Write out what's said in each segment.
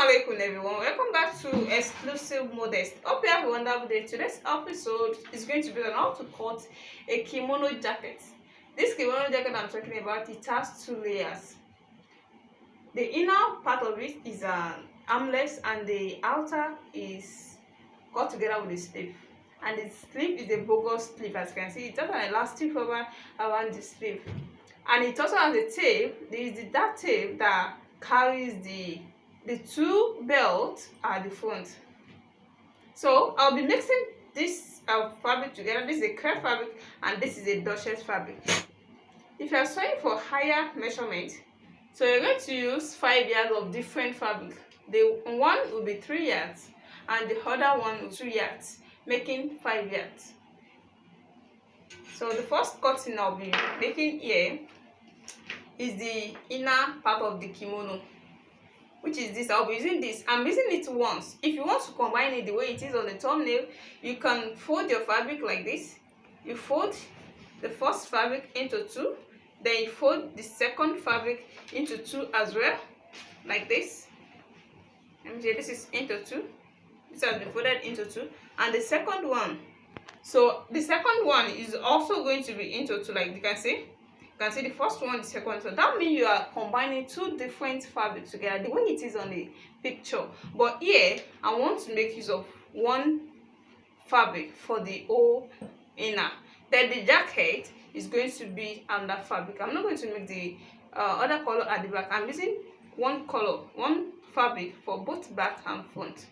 Assalamualaikum everyone, welcome back to Exclusive Modest. Hope you have a wonderful day. Today's episode is going to be on how to cut a kimono jacket. This kimono jacket I'm talking about, it has two layers. The inner part of it is an armless and the outer is cut together with the sleeve. And the sleeve is a bogus sleeve, as you can see. It has an elastic rubber around the sleeve. And it also has a tape. There is that tape that carries the two belts at the front. So I'll be mixing this fabric together. This is a crepe fabric and this is a duchess fabric. If you are sewing for higher measurement, so you're going to use 5 yards of different fabric. The one will be 3 yards and the other one will be 2 yards, making 5 yards. So the first cutting I'll be making here is the inner part of the kimono, which is this. I'll be using this. I'm using it once. If you want to combine it the way it is on the thumbnail, you can fold your fabric like this. You fold the first fabric into 2, then you fold the second fabric into 2 as well, like this. Let me say this is into 2. This has been folded into 2, and the second one. So the second one is also going to be into 2, like you can see. You can see the first one, the second one. So that means you are combining 2 different fabrics together, the way it is on the picture. But here, I want to make use of one fabric for the whole inner. Then the jacket is going to be under fabric. I'm not going to make the other color at the back. I'm using one color, one fabric for both back and front.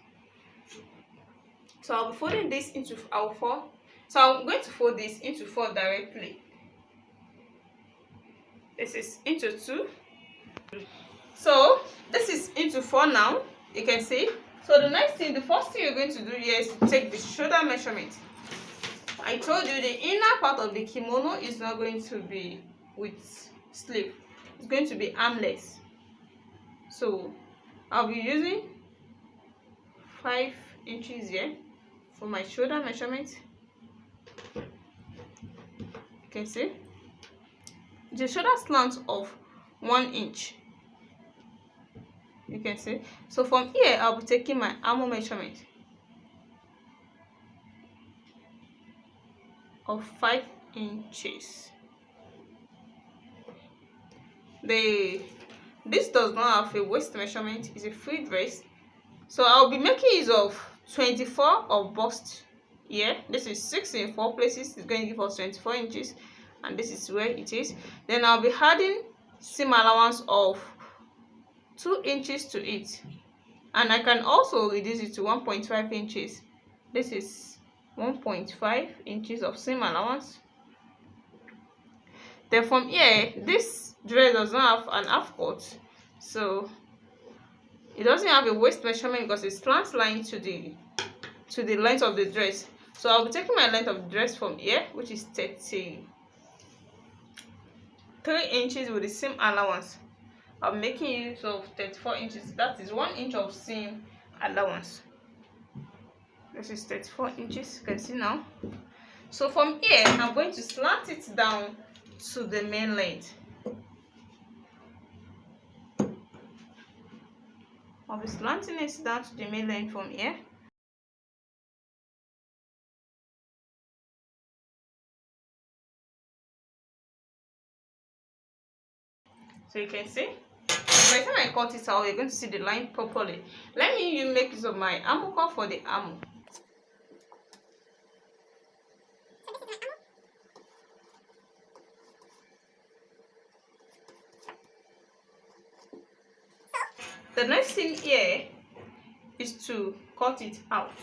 So I'll be folding this into 4. So I'm going to fold this into 4 directly. This is into 2. So this is into 4 now. You can see. So the next thing, the first thing you're going to do here is to take the shoulder measurement. I told you the inner part of the kimono is not going to be with sleeve. It's going to be armless. So I'll be using 5 inches here for my shoulder measurement. You can see the shoulder slant of 1 inch. You can see. So from here I'll be taking my armhole measurement of 5 inches. This does not have a waist measurement. It's a free dress, so I'll be making use of 24 of bust here. This is 6 in 4 places. It's going to give us 24 inches, and this is where it is. Then I'll be adding seam allowance of 2 inches to it, and I can also reduce it to 1.5 inches. This is 1.5 inches of seam allowance. Then from here, this dress does not have an half cut, so it doesn't have a waist measurement because it's slant line to the length of the dress. So I'll be taking my length of the dress from here, which is 33 inches with the seam allowance. I'm making use of 34 inches. That is 1 inch of seam allowance. This is 34 inches. You can see now. So from here, I'm going to slant it down to the main length. I'll be slanting it down to the main length from here. So you can see, by the time I cut it out, you're going to see the line properly. Let me make use of my armhole cut for the armhole. The next thing here is to cut it out.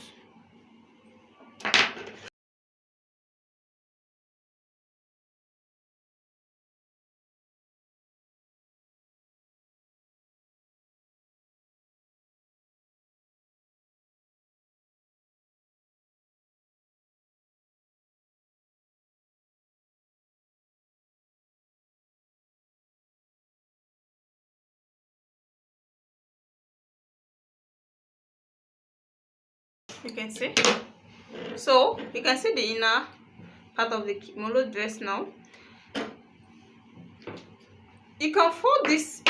You can see. So you can see the inner part of the kimono dress now. You can fold this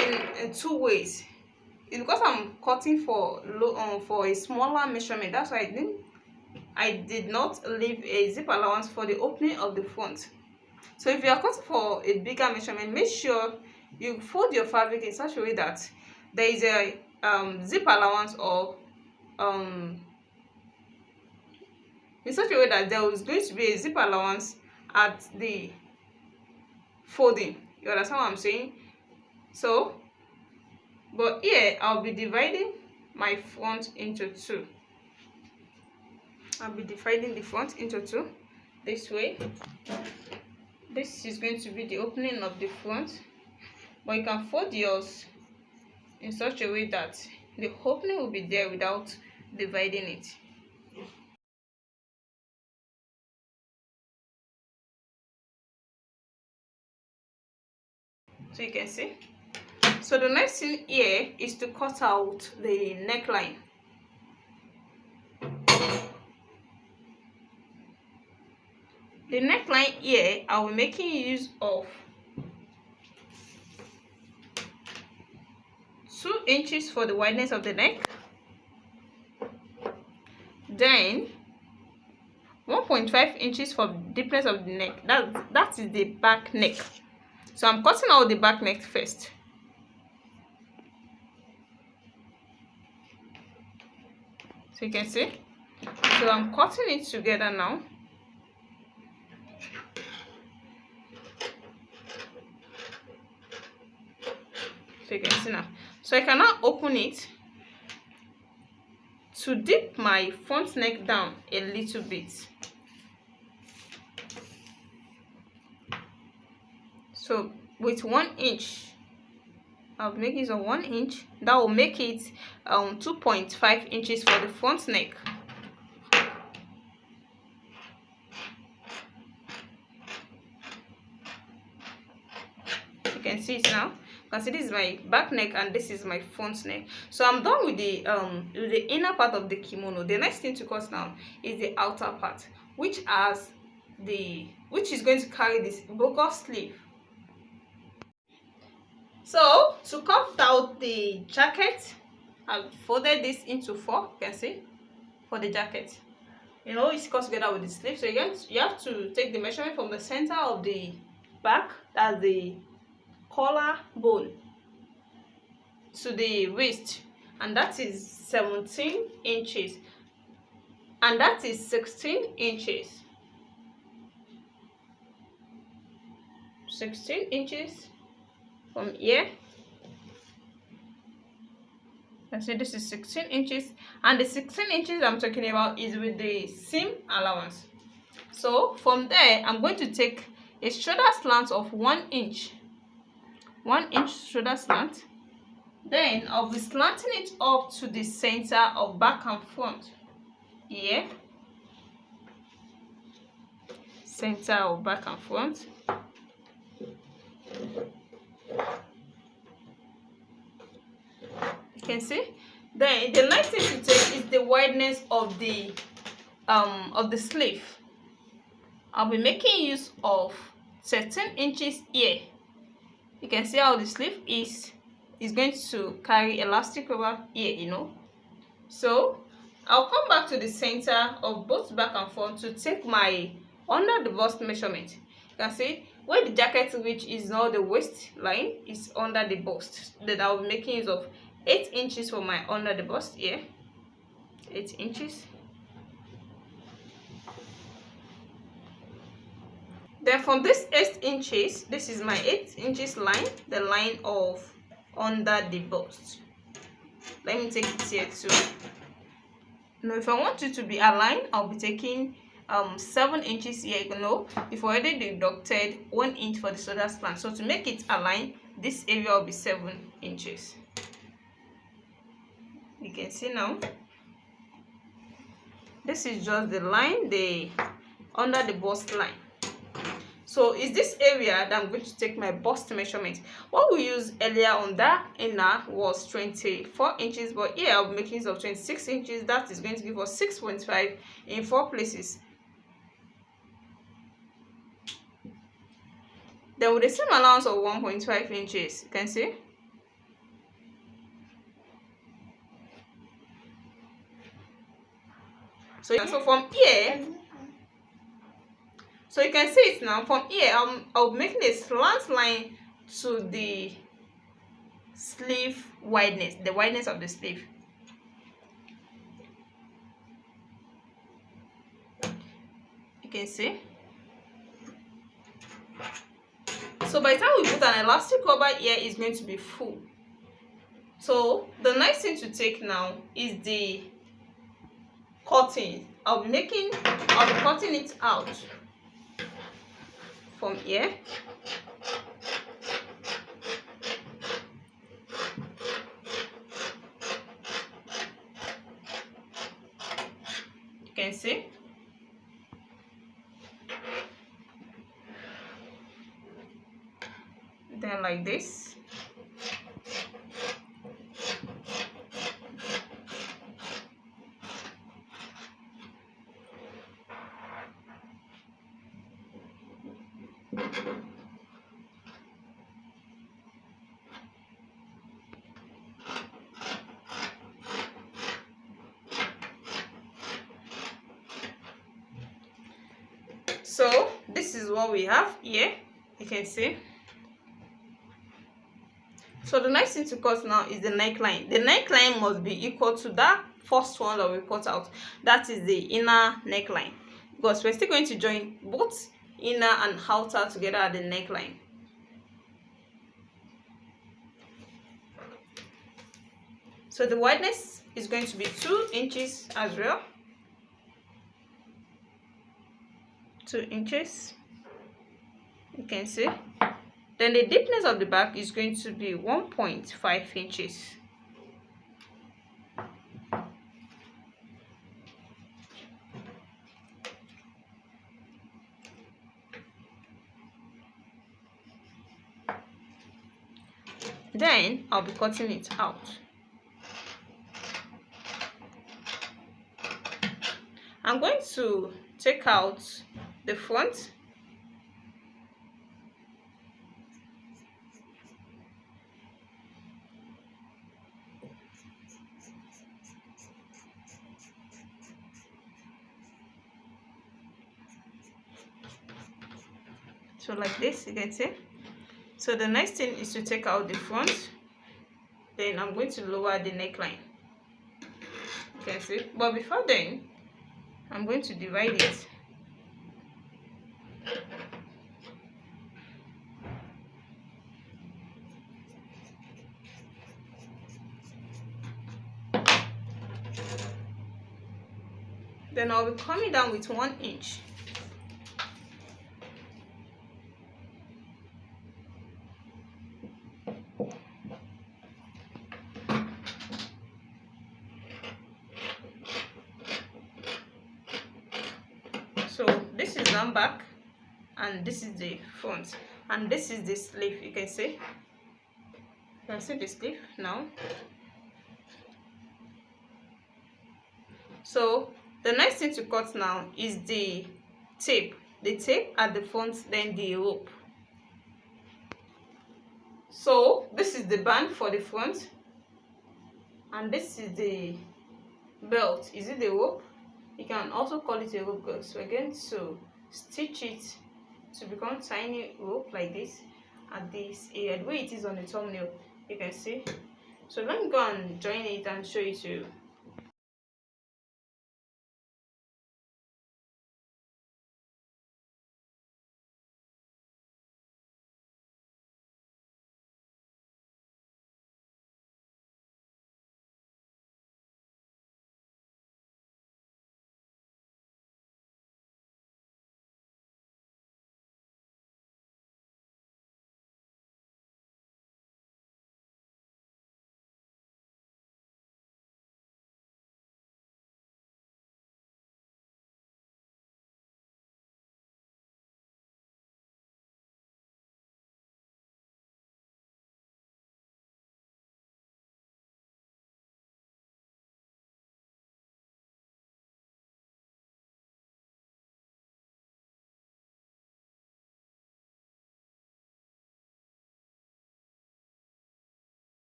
in 2 ways. because I'm cutting for for a smaller measurement, that's why I did not leave a zip allowance for the opening of the front. So if you are cutting for a bigger measurement, make sure you fold your fabric in such a way that there is a zip allowance, or in such a way that there is going to be a zip allowance at the folding. You understand what I'm saying? So, but here I'll be dividing my front into two. I'll be dividing the front into two this way. This is going to be the opening of the front, but you can fold yours in such a way that the opening will be there without dividing it. So you can see. So the next thing here is to cut out the neckline. The neckline here, I will be making use of 2 inches for the wideness of the neck, then 1.5 inches for the deepness of the neck. That is the back neck. So I'm cutting out the back neck first. So you can see. So I'm cutting it together now. So you can see now. So I can now open it to dip my front neck down a little bit. So with 1 inch, I'll make use of 1 inch. That will make it 2.5 inches for the front neck. You can see it now. You can see this is my back neck and this is my front neck. So I'm done with the inner part of the kimono. The next thing to cut now is the outer part, which is going to carry this bogus sleeve. So to cut out the jacket, I've folded this into 4. You can see, for the jacket. You know, it's cut together with the sleeve. So you have to take the measurement from the center of the back, that's the collar bone, to the waist, and that is 17 inches, and that is 16 inches. 16 inches from here. And so this is 16 inches, and the 16 inches I'm talking about is with the seam allowance. So from there, I'm going to take a shoulder slant of 1 inch. 1 inch shoulder slant. Then I'll be slanting it up to the center of back and front. Here. Center of back and front. You can see. Then the next thing to take is the wideness of the sleeve. I'll be making use of 13 inches here. You can see how the sleeve is going to carry elastic over here, you know. So I'll come back to the center of both back and front to take my under the bust measurement. You can see where the jacket reach is now the waistline is under the bust. Then I'll be making use of 8 inches for my under the bust here. 8 inches. Then from this 8 inches, this is my 8 inches line, the line of under the bust. Let me take it here too. Now if I want it to be aligned, I'll be taking 7 inches here. You know, we've already deducted 1 inch for the shoulder slant. So to make it align, this area will be 7 inches. You can see now. This is just the line, the under the bust line. So is this area that I'm going to take my bust measurement. What we used earlier on that inner was 24 inches, but here I'll be making use of 26 inches. That is going to give us 6.5 in 4 places. Then with the same allowance of 1.5 inches, you can see. So from here, so you can see it now. From here, I'll be making a slant line to the sleeve wideness, the wideness of the sleeve. You can see. So by the time we put an elastic over here, it's going to be full. So the next thing to take now is the cutting. I'll be cutting it out from here. You can see. Then like this. So this is what we have here. You can see. So the next thing to cut now is the neckline. The neckline must be equal to that first one that we cut out. That is the inner neckline, because we're still going to join both inner and outer together at the neckline. So the wideness is going to be 2 inches as well. 2 inches. You can see. Then the deepness of the back is going to be 1.5 inches. Then I'll be cutting it out. I'm going to take out the front. So like this, you can see. So the next thing is to take out the front. Then I'm going to lower the neckline. You can see. But before then, I'm going to divide it. Then I'll be coming down with 1 inch. So this is the back, and this is the front, and this is the sleeve. You can see. You can see the sleeve now. So the next thing to cut now is the tape. The tape at the front, then the rope. So this is the band for the front, and this is the belt. Is it the rope? You can also call it a rope, because we're going to stitch it to become tiny rope like this at this area, the way it is on the thumbnail. You can see. So let me go and join it and show it to you.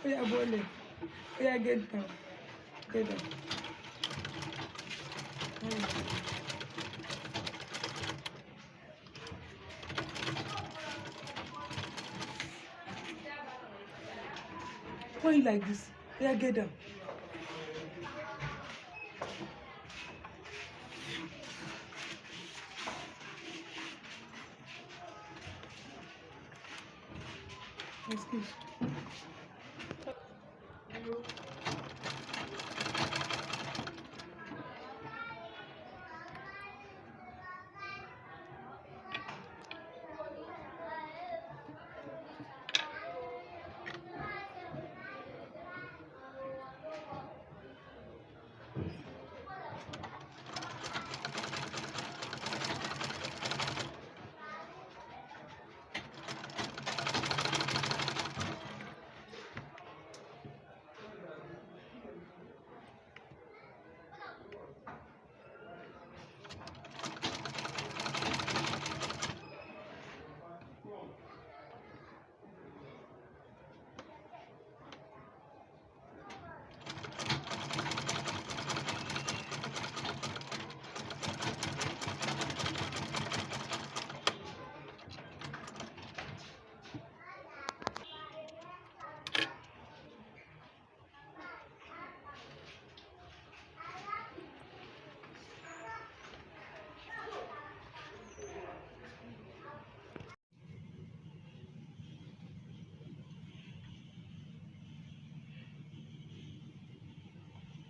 Oh yeah, bole. Oh yeah, get down. Get down. Why you like this? Oh yeah, get down. Excuse.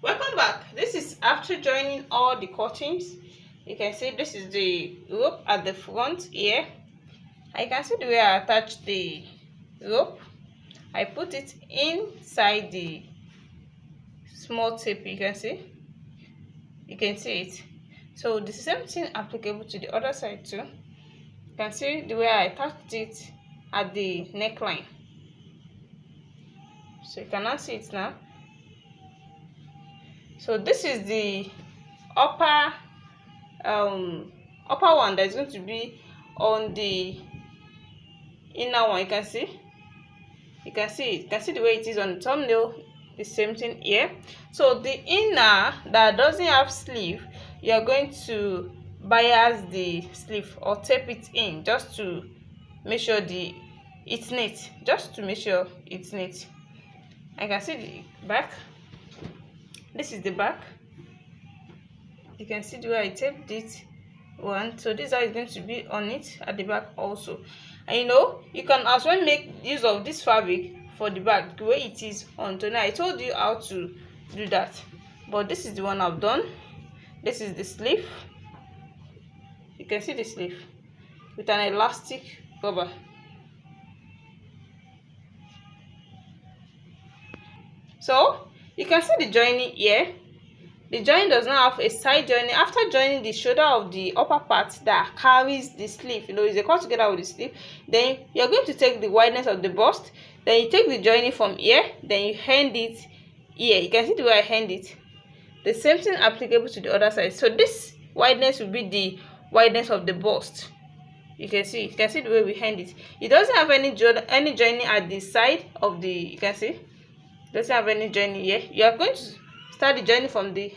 Welcome back. This is after joining all the cuttings. You can see this is the rope at the front here. I can see the way I attached the rope. I put it inside the small tape. You can see it. So the same thing applicable to the other side too. You can see the way I attached it at the neckline. So you cannot see it now. So this is the upper one that is going to be on the inner one. You can see the way it is on the thumbnail. The same thing here. So the inner that doesn't have sleeve, you are going to bias the sleeve or tape it in just to make sure it's neat. I can see the back. This is the back. You can see the way I taped it one. So this is how it's going to be on it at the back also. And you can as well make use of this fabric for the back the way it is on toner. I told you how to do that, but this is the one I've done. This is the sleeve. You can see the sleeve with an elastic cover. So you can see the joining here. The join does not have a side joining. After joining the shoulder of the upper part that carries the sleeve, is a cut together with the sleeve, then you're going to take the wideness of the bust, then you take the joining from here, then you hand it here. You can see the way I hand it. The same thing applicable to the other side. So this wideness will be the wideness of the bust. You can see the way we hand it. It doesn't have any joining at the side of the, you can see, it doesn't have any joining here. You are going to start the joining from the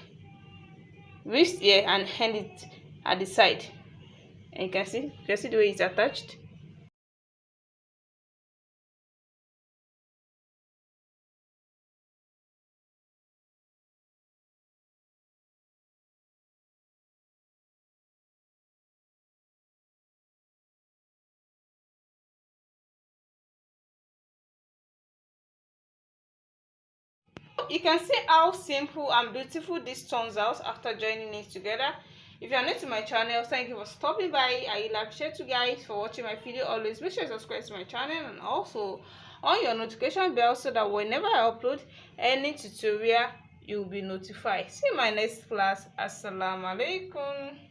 wrist here and hand it at the side, and you can see the way it's attached. You can see how simple and beautiful this turns out after joining it together. If you are new to my channel, thank you for stopping by. I appreciate you guys for watching my video. Always make sure you subscribe to my channel and also on your notification bell so that whenever I upload any tutorial, you'll be notified. See you in my next class. Assalamu alaikum.